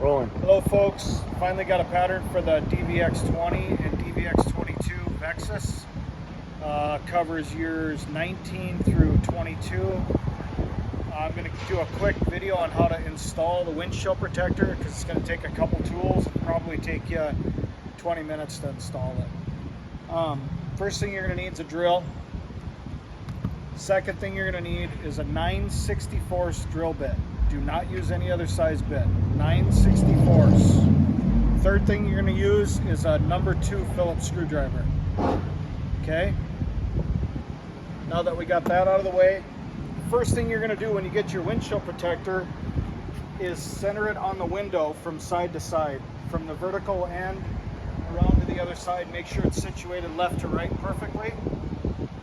Rolling. Hello folks, finally got a pattern for the DVX 20 and DVX 22 Vexus. Covers years 19 through 22. I'm going to do a quick video on how to install the windshield protector because it's going to take a couple tools. It'll probably take you 20 minutes to install it. First thing you're going to need is a drill. Second thing you're going to need is a 9/64 drill bit. Do not use any other size bit. 9/64. Third thing you're going to use is a number 2 Phillips screwdriver. Okay? Now that we got that out of the way, first thing you're going to do when you get your windshield protector is center it on the window from side to side. From the vertical end around to the other side, make sure it's situated left to right perfectly.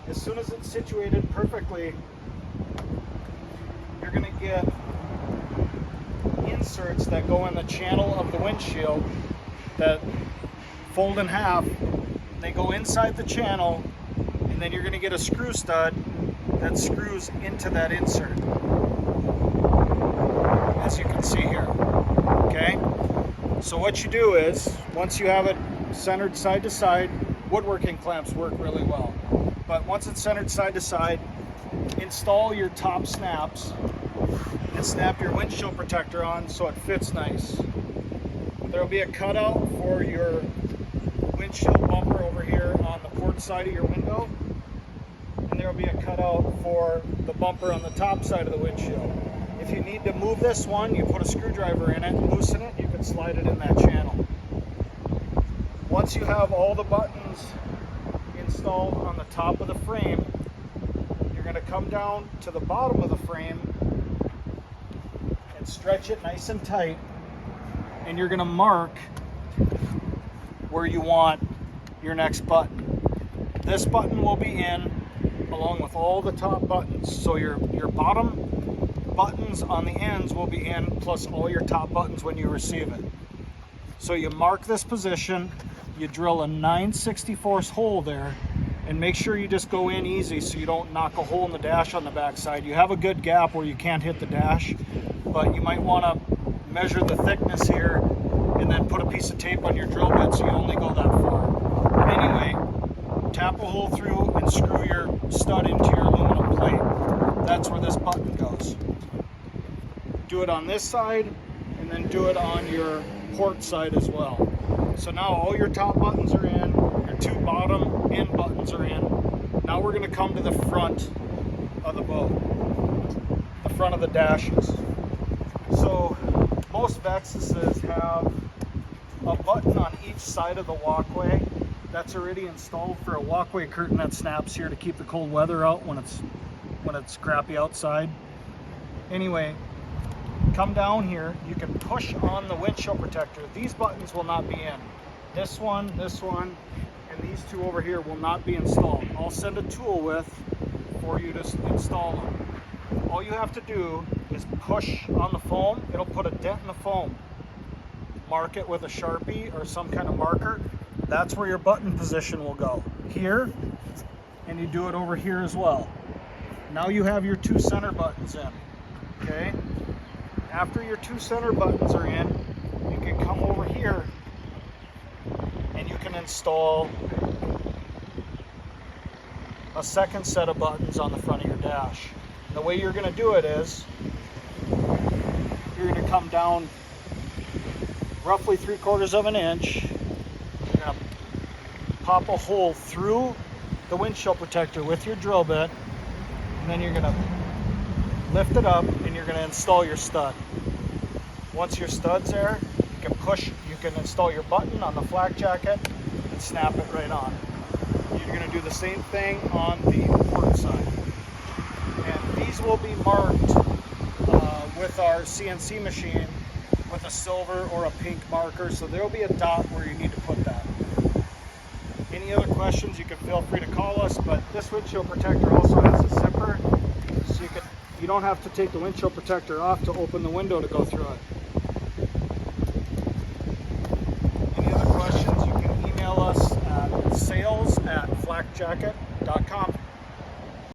As soon as it's situated perfectly, you're going to get inserts that go in the channel of the windshield that fold in half. They go inside the channel, and then you're going to get a screw stud that screws into that insert, as you can see here. Okay, so what you do is, once you have it centered side to side, woodworking clamps work really well, but once it's centered side to side, install your top snaps and snap your windshield protector on so it fits nice. There will be a cutout for your windshield bumper over here on the port side of your window, and there will be a cutout for the bumper on the top side of the windshield. If you need to move this one, you put a screwdriver in it, loosen it, you can slide it in that channel. Once you have all the buttons installed on the top of the frame, you're going to come down to the bottom of the frame and stretch it nice and tight, and you're going to mark where you want your next button. This button will be in along with all the top buttons, so your bottom buttons on the ends will be in plus all your top buttons when you receive it. So you mark this position, you drill a 9/64 hole there, and make sure you just go in easy so you don't knock a hole in the dash on the back side. You have a good gap where you can't hit the dash, but you might want to measure the thickness here and then put a piece of tape on your drill bit so you only go that far. Anyway, tap a hole through and screw your stud into your aluminum plate. That's where this button goes. Do it on this side and then do it on your port side as well. So now all your top buttons are in, your 2 bottom end buttons are in. Now we're going to come to the front of the boat, the front of the dashes. So most Vexuses have a button on each side of the walkway that's already installed for a walkway curtain that snaps here to keep the cold weather out when it's crappy outside. Anyway, come down here, you can push on the windshield protector. These buttons will not be in. This one, and these 2 over here will not be installed. I'll send a tool with for you to install them. All you have to do is push on the foam. It'll put a dent in the foam. Mark it with a Sharpie or some kind of marker. That's where your button position will go. Here, and you do it over here as well. Now you have your 2 center buttons in, okay? After your 2 center buttons are in, you can come over here and you can install a second set of buttons on the front of your dash. And the way you're going to do it is, you're going to come down roughly 3/4 of an inch. You're going to pop a hole through the windshield protector with your drill bit, and then you're going to lift it up and you're going to install your stud. Once your stud's there, you can install your button on the flak jacket and snap it right on. You're going to do the same thing on the port side. And these will be marked with our CNC machine with a silver or a pink marker, so there will be a dot where you need to put that. Any other questions, you can feel free to call us, but this windshield protector also has a zipper, so you don't have to take the windshield protector off to open the window to go through it. Any other questions, you can email us at sales@flakjacket.com.